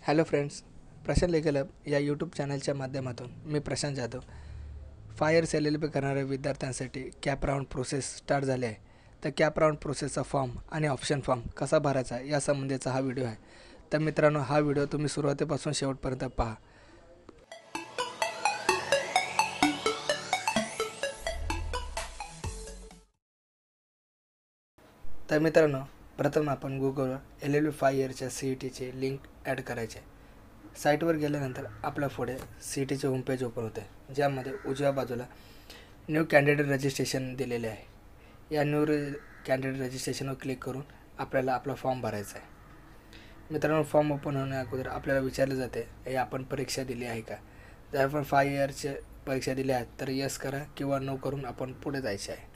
Hello friends, Prashant legal hub या YouTube चॅनलच्या माध्यमातून मी प्रशांत जाधव फायर्स LLB करणाऱ्या विद्यार्थ्यांसाठी कॅप राऊंड प्रोसेस स्टार्ट झाली आहे. तर कॅप राऊंड प्रोसेसचा फॉर्म आणि ऑप्शन फॉर्म कसा भरायचा या संबंधीचा हा व्हिडिओ आहे. तर मित्रांनो, हा व्हिडिओ तुम्ही सुरुवातीपासून शेवटपर्यंत पहा. तर मित्रांनो, प्रथम आपण गुगलवर LLB 5 इयरच्या CETची लिंक ॲड करायची आहे. साईटवर गेल्यानंतर आपल्या पुढे CETचे होमपेज ओपन होते, ज्यामध्ये उजव्या बाजूला न्यू कॅन्डिडेट रजिस्ट्रेशन दिलेले आहे. या न्यू कॅन्डिडेट रजिस्ट्रेशनवर क्लिक करून आपल्याला आपला फॉर्म भरायचा आहे. मित्रांनो, फॉर्म ओपन होण्या अगोदर आपल्याला विचारले जाते हे आपण परीक्षा दिली आहे का. जर आपण 5 इयरचे परीक्षा दिली आहे तर यस करा किंवा नो करून आपण पुढे जायचे आहे.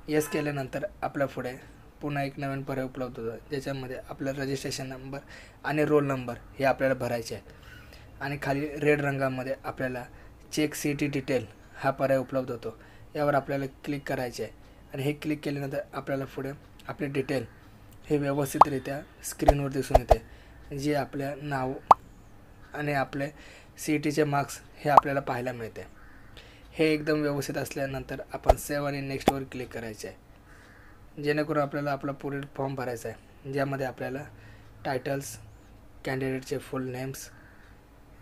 यस केल्यानंतर आपल्या पुढे पुन्हा एक नवीन पर्याय उपलब्ध होतो, ज्याच्यामध्ये आपला रजिस्ट्रेशन नंबर आणि रोल नंबर हे आपल्याला भरायचे आहेत. आणि खाली रेड रंगामध्ये आपल्याला चेक CET डिटेल हा पर्याय उपलब्ध होतो. यावर आपल्याला क्लिक करायचे आहे आणि हे क्लिक केल्यानंतर आपल्याला पुढे आपले डिटेल हे व्यवस्थितरित्या स्क्रीनवर दिसून येते, जे आपल्या नाव आणि आपले CETचे मार्क्स हे आपल्याला पाहायला मिळते. हे एकदम व्यवस्थित असल्यानंतर आपण सेव्ह आणि नेक्स्टवर क्लिक करायचे आहे, जेणेकरून आपल्याला आपला पुढील फॉर्म भरायचा आहे, ज्यामध्ये आपल्याला टायटल्स, कॅन्डिडेटचे full names,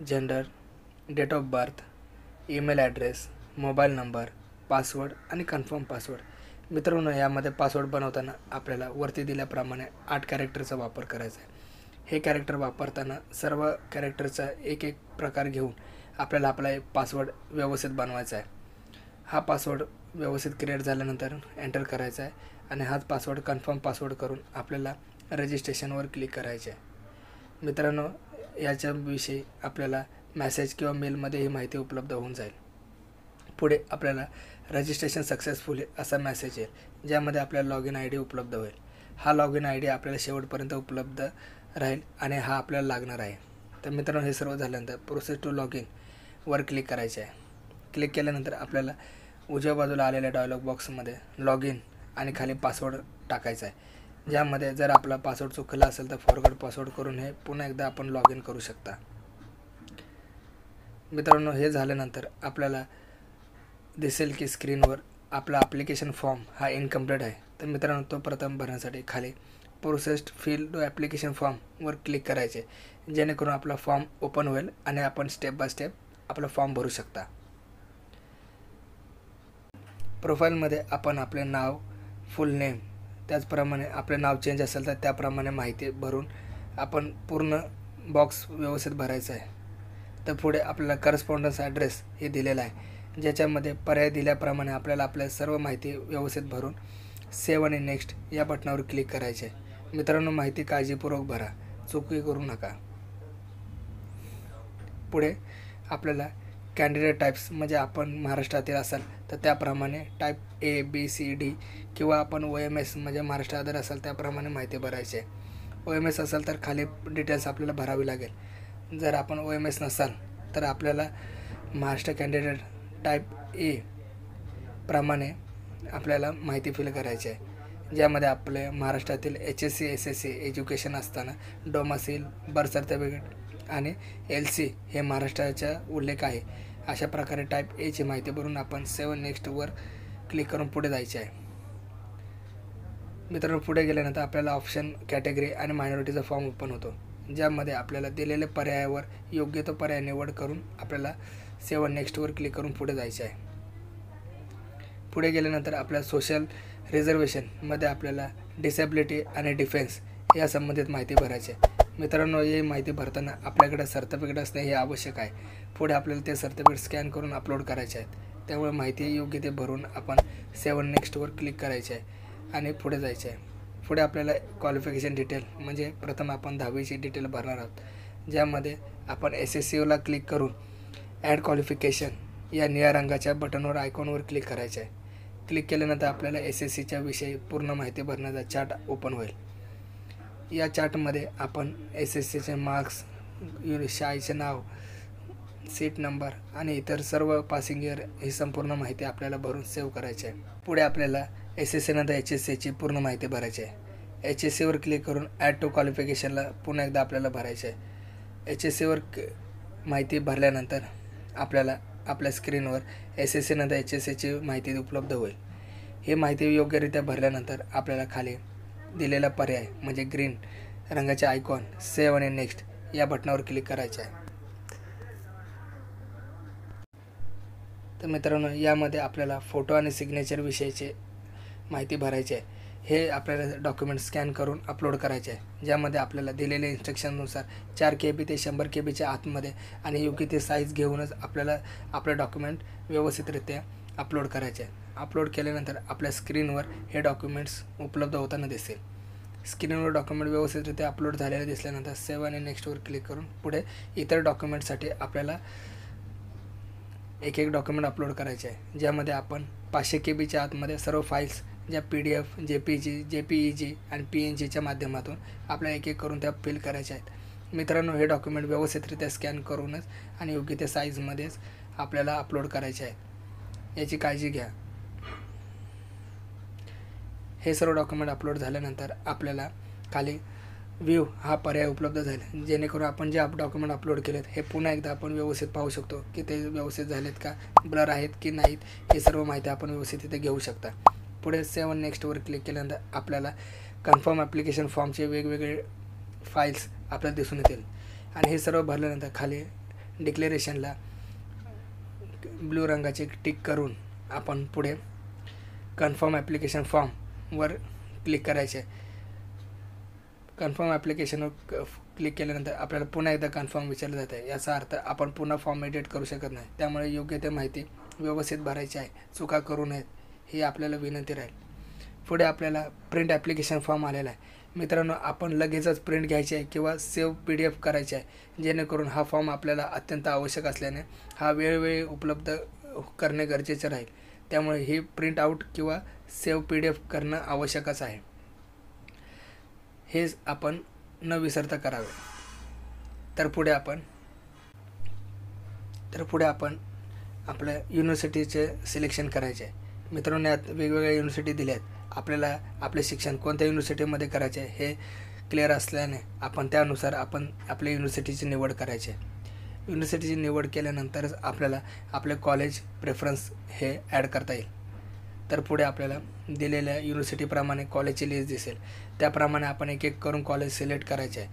gender, date of birth, email address, mobile number, password आणि कन्फर्म पासवर्ड. मित्रांनो, यामध्ये पासवर्ड बनवताना आपल्याला वरती दिल्याप्रमाणे 8 कॅरेक्टरचा वापर करायचा आहे. हे कॅरेक्टर वापरताना सर्व कॅरेक्टरचा एक एक प्रकार घेऊन आपल्याला आपला पासवर्ड व्यवस्थित बनवायचा आहे. हा पासवर्ड व्यवस्थित क्रिएट झाल्यानंतर एंटर करायचा आहे आणि हाच पासवर्ड कन्फर्म पासवर्ड करून आपल्याला रजिस्ट्रेशनवर क्लिक करायचे आहे. मित्रांनो, याच्याविषयी आपल्याला मेसेज किंवा मेलमध्ये ही माहिती उपलब्ध होऊन जाईल. पुढे आपल्याला रजिस्ट्रेशन सक्सेसफुली असा मेसेज येईल, ज्यामध्ये आपल्याला लॉग इन ID उपलब्ध होईल. हा लॉग इन ID आपल्याला शेवटपर्यंत उपलब्ध राहील आणि हा आपल्याला लागणार आहे. तर मित्रांनो, हे सर्व झाल्यानंतर प्रोसेस टू लॉग इन वर क्लिक करायचे आहे. क्लिक केल्यानंतर आपल्याला उजव्या बाजूला आलेल्या डायलॉग बॉक्समध्ये लॉग इन आणि खाली पासवर्ड टाकायचा आहे, ज्यामध्ये जर आपला पासवर्ड चुकला असेल तर फॉरगॉट पासवर्ड करून हे पुन्हा एकदा आपण लॉग इन करू शकता. मित्रांनो, हे झाल्यानंतर आपल्याला दिसेल की स्क्रीनवर आपला ॲप्लिकेशन फॉर्म हा इनकम्प्लीट आहे. तर मित्रांनो, तो प्रथम भरण्यासाठी खाली प्रोसेस्ड फिल टू ॲप्लिकेशन फॉर्मवर क्लिक करायचे, जेणेकरून आपला फॉर्म ओपन होईल आणि आपण स्टेप बाय स्टेप आपला फॉर्म भरू शकता. प्रोफाईलमध्ये आपण आपले नाव, फुल नेम, त्याचप्रमाणे आपले नाव चेंज असेल तर त्याप्रमाणे माहिती भरून आपण पूर्ण बॉक्स व्यवस्थित भरायचा आहे. तर पुढे आपल्याला करस्पॉन्डन्स ॲड्रेस हे दिलेला आहे, ज्याच्यामध्ये पर्याय दिल्याप्रमाणे आपल्याला आपल्या सर्व माहिती व्यवस्थित भरून सेव्ह आणि नेक्स्ट या बटनावर क्लिक करायचे आहे. मित्रांनो, माहिती काळजीपूर्वक भरा, चुकी करू नका. पुढे आपल्याला कॅन्डिडेट टाईप्स, म्हणजे आपण महाराष्ट्रातील असाल तर त्याप्रमाणे type A, B, C, D किंवा आपण OMS म्हणजे महाराष्ट्र अदर असाल त्याप्रमाणे माहिती भरायची आहे. OMS असाल तर खाली डिटेल्स आपल्याला भरावी लागेल. जर आपण OMS नसाल तर आपल्याला महाराष्ट्र कॅन्डिडेट टाईप A प्रमाणे आपल्याला माहिती फिल करायची आहे, ज्यामध्ये आपले महाराष्ट्रातील HSC SSC एज्युकेशन असताना डोमासील, बर्थ सर्टिफिकेट आणि LC हे महाराष्ट्राचा उल्लेख आहे. अशा प्रकारे टाईप A ची माहिती भरून आपण सेव्ह नेक्स्टवर क्लिक करून पुढे जायचे आहे. मित्रांनो, पुढे गेल्यानंतर आपल्याला ऑप्शन, कॅटेगरी आणि मायनॉरिटीचा फॉर्म ओपन होतो, ज्यामध्ये आपल्याला दिलेल्या पर्यायावर योग्य तो पर्याय निवड करून आपल्याला सेव्ह नेक्स्टवर क्लिक करून पुढे जायचे आहे. पुढे गेल्यानंतर आपल्या सोशल रिझर्वेशनमध्ये आपल्याला डिसेबिलिटी आणि डिफेन्स या संबंधित माहिती भरायची आहे. मित्रांनो, ही माहिती भरताना आपल्याकडे सर्टिफिकेट असणे हे आवश्यक आहे. पुढे आपल्याला ते सर्टिफिकेट स्कॅन करून अपलोड करायचे आहेत. त्यामुळे माहिती योग्य ते भरून आपण सेव्ह नेक्स्टवर क्लिक करायचे आहे आणि पुढे जायचे आहे. पुढे आपल्याला क्वालिफिकेशन डिटेल, म्हणजे प्रथम आपण 10वीची डिटेल भरणार आहोत, ज्यामध्ये आपण SSCला क्लिक करून ॲड क्वालिफिकेशन या निळ्या रंगाच्या बटनवर आयकॉनवर क्लिक करायचे आहे. क्लिक केल्यानंतर आपल्याला SSCच्या विषयी पूर्ण माहिती भरण्याचा चार्ट ओपन होईल. या चार्टमध्ये आपण SSCचे मार्क्स, शाळेचे नाव, सीट नंबर आणि इतर सर्व पासिंग इयर ही संपूर्ण माहिती आपल्याला भरून सेव्ह करायची आहे. पुढे आपल्याला SSC नंतर HSCची पूर्ण माहिती भरायची आहे. HSCवर क्लिक करून ॲड टू क्वालिफिकेशनला पुन्हा एकदा आपल्याला भरायचे आहे. HSCवर माहिती भरल्यानंतर आपल्याला आपल्या स्क्रीनवर SSC नंतर HSCची माहिती उपलब्ध होईल. ही माहिती योग्यरित्या भरल्यानंतर आपल्याला खाली दिलेला पर्याय म्हणजे ग्रीन रंगाचे आयकॉन सेव्ह आणि नेक्स्ट या बटनावर क्लिक करायचे आहे. तर मित्रांनो, यामध्ये आपल्याला फोटो आणि सिग्नेचर विषयीची माहिती भरायची आहे. हे आपल्याला डॉक्युमेंट स्कॅन करून अपलोड करायचे आहे, ज्यामध्ये आपल्याला दिलेल्या इन्स्ट्रक्शननुसार 4 KB ते 100 KBच्या आतमध्ये आणि योग्य ते साईज घेऊनच आपल्याला आपलं डॉक्युमेंट व्यवस्थितरित्या अपलोड करायचे आहे. अपलोड केल्यानंतर आपल्या स्क्रीनवर हे डॉक्युमेंट्स उपलब्ध होताना दिसेल. स्क्रीनवर डॉक्युमेंट व्यवस्थितरित्या अपलोड झालेले दिसल्यानंतर सेव्ह आणि नेक्स्टवर क्लिक करून पुढे इतर डॉक्युमेंटसाठी आपल्याला एक डॉक्युमेंट अपलोड करायचे आहे, ज्यामध्ये आपण 500 KBच्या आतमध्ये सर्व फाईल्स ज्या PDF, JPG, JPEG आणि PNGच्या माध्यमातून आपल्याला एक करून त्या फिल करायच्या आहेत. मित्रांनो, हे डॉक्युमेंट व्यवस्थितरित्या स्कॅन करूनच आणि योग्य त्या साईजमध्येच आपल्याला अपलोड करायचे आहेत, याची काळजी घ्या. हे सर्व डॉक्युमेंट अपलोड झाल्यानंतर आपल्याला खाली व्ह्यू हा पर्याय उपलब्ध झाला, जेणेकरून आपण जे डॉक्युमेंट अपलोड केलेत हे पुन्हा एकदा आपण व्यवस्थित पाहू शकतो की ते व्यवस्थित झालेत का, ब्लर आहेत की नाहीत, हे सर्व माहिती आपण व्यवस्थित तिथे घेऊ शकता. पुढे सेव्ह नेक्स्टवर क्लिक केल्यानंतर आपल्याला कन्फर्म ॲप्लिकेशन फॉर्मचे वेगवेगळे फाईल्स आपल्याला दिसून येतील आणि हे सर्व भरल्यानंतर खाली डिक्लेरेशनला ब्लू रंगाचे टिक करून आपण पुढे कन्फर्म ॲप्लिकेशन फॉर्मवर क्लिक करायचे. कन्फर्म ॲप्लिकेशनवर क्लिक केल्यानंतर आपल्याला पुन्हा एकदा कन्फर्म विचारलं जातं आहे. याचा अर्थ आपण पुन्हा फॉर्म एडिट करू शकत नाही, त्यामुळे योग्य ते माहिती व्यवस्थित भरायची आहे, चुका करू नयेत ही आपल्याला विनंती राहील. पुढे आपल्याला प्रिंट ॲप्लिकेशन फॉर्म आलेला आहे. मित्रांनो, आपण लगेचच प्रिंट घ्यायची आहे किंवा सेव्ह PDF करायचे आहे, जेणेकरून हा फॉर्म आपल्याला अत्यंत आवश्यक असल्याने हा वेळोवेळी उपलब्ध करणे गरजेचे राहील. त्यामुळे ही प्रिंट आऊट किंवा सेव्ह PDF करणं आवश्यकच आहे. हेच आपण न विसरता करावे. तर पुढे आपण आपल्या युनिव्हर्सिटीचे सिलेक्शन करायचे आहे. मित्रांनो, यात वेगवेगळ्या युनिव्हर्सिटी दिल्या आहेत. आपल्याला आपले शिक्षण कोणत्या युनिव्हर्सिटीमध्ये करायचे हे क्लिअर असल्याने आपण त्यानुसार आपल्या युनिव्हर्सिटीची निवड करायची आहे. युनिव्हर्सिटीची निवड केल्यानंतरच आपल्याला आपले कॉलेज प्रेफरन्स हे ॲड करता येईल. तर पुढे आपल्याला दिलेल्या युनिव्हर्सिटीप्रमाणे कॉलेजची लिस्ट दिसेल, त्याप्रमाणे आपण एक करून कॉलेज सिलेक्ट करायचे आहे.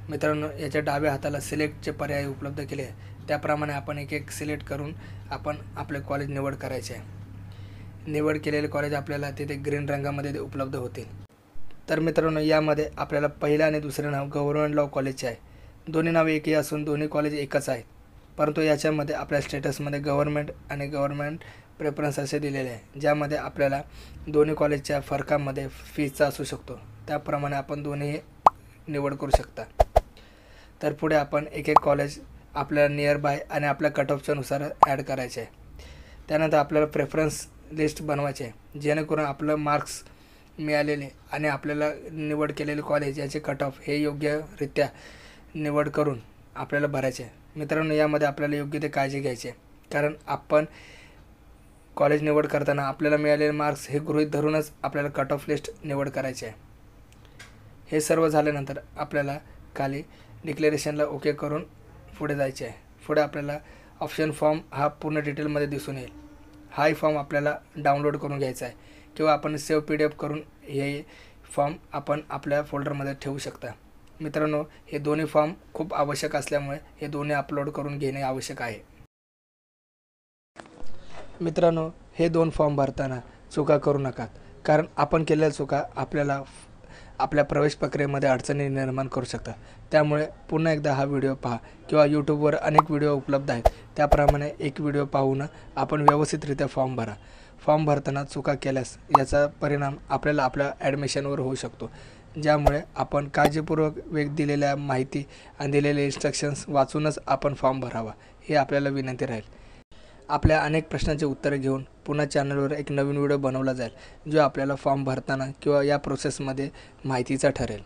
मित्रांनो, याच्या डाव्या हाताला सिलेक्टचे पर्याय उपलब्ध केले आहे, त्याप्रमाणे आपण एक सिलेक्ट करून आपण आपले कॉलेज निवड करायचे आहे. निवड केलेले कॉलेज आपल्याला तिथे ग्रीन रंगामध्ये उपलब्ध होतील. तर मित्रांनो, यामध्ये आपल्याला पहिलं आणि दुसरं नाव गव्हर्नमेंट लॉ कॉलेजचे आहे. दोन्ही नावे एकही असून दोन्ही कॉलेज एकच आहेत, परंतु याच्यामध्ये आपल्या स्टेटसमध्ये गव्हर्नमेंट आणि गव्हर्नमेंट प्रेफरन्स असे दिलेले आहे, ज्यामध्ये आपल्याला दोन्ही कॉलेजच्या फरकामध्ये फीजचा असू शकतो, त्याप्रमाणे आपण दोन्ही निवड करू शकता. तर पुढे आपण एक कॉलेज आपल्याला नियर बाय आणि आपल्या कट ऑफच्या नुसार ॲड करायचे आहे. त्यानंतर आपल्याला प्रेफरन्स लिस्ट बनवायचे आहे, जेणेकरून आपलं मार्क्स मिळालेले आणि आपल्याला निवड केलेले कॉलेज याचे कट ऑफ हे योग्यरित्या निवड करून आपल्याला भरायचे आहे. मित्रांनो, यामध्ये आपल्याला योग्य ते काळजी घ्यायची आहे, कारण आपण कॉलेज निवड करताना आपल्याला मिळालेले मार्क्स हे गृहीत धरूनच आपल्याला कट ऑफ लिस्ट निवड करायची आहे. हे सर्व झाल्यानंतर आपल्याला खाली डिक्लेरेशनला ओके करून पुढे जायचे आहे. पुढे आपल्याला ऑप्शन फॉर्म हा पूर्ण डिटेलमध्ये दिसून येईल. हाही फॉर्म आपल्याला डाउनलोड करून घ्यायचा आहे किंवा आपण सेव्ह PDF करून हे फॉर्म आपण आपल्या फोल्डरमध्ये ठेवू शकता. मित्रांनो, हे दोन्ही फॉर्म खूप आवश्यक असल्यामुळे हे दोन्ही अपलोड करून घेणे आवश्यक आहे. मित्रांनो, हे 2 फॉर्म भरताना चुका करू नका, कारण आपण केलेल्या चुका आपल्याला आपल्या प्रवेश प्रक्रियेमध्ये अडचणी निर्माण करू शकतात. त्यामुळे पुन्हा एकदा हा व्हिडिओ पहा किंवा यूट्यूबवर अनेक व्हिडिओ उपलब्ध आहेत, त्याप्रमाणे एक व्हिडिओ पाहून आपण व्यवस्थितरित्या फॉर्म भरा. फॉर्म भरताना चुका केल्यास याचा परिणाम आपल्याला आपल्या ॲडमिशनवर होऊ शकतो, ज्यामुळे आपण काळजीपूर्वक दिलेल्या माहिती आणि दिलेले इन्स्ट्रक्शन्स वाचूनच आपण फॉर्म भरावा हे आपल्याला विनंती राहील. आपल्या अनेक प्रश्नांची उत्तरे घेऊन पुन्हा चॅनलवर एक नवीन व्हिडिओ बनवला जाईल, जो आपल्याला फॉर्म भरताना किंवा या प्रोसेसमध्ये माहितीचा ठरेल.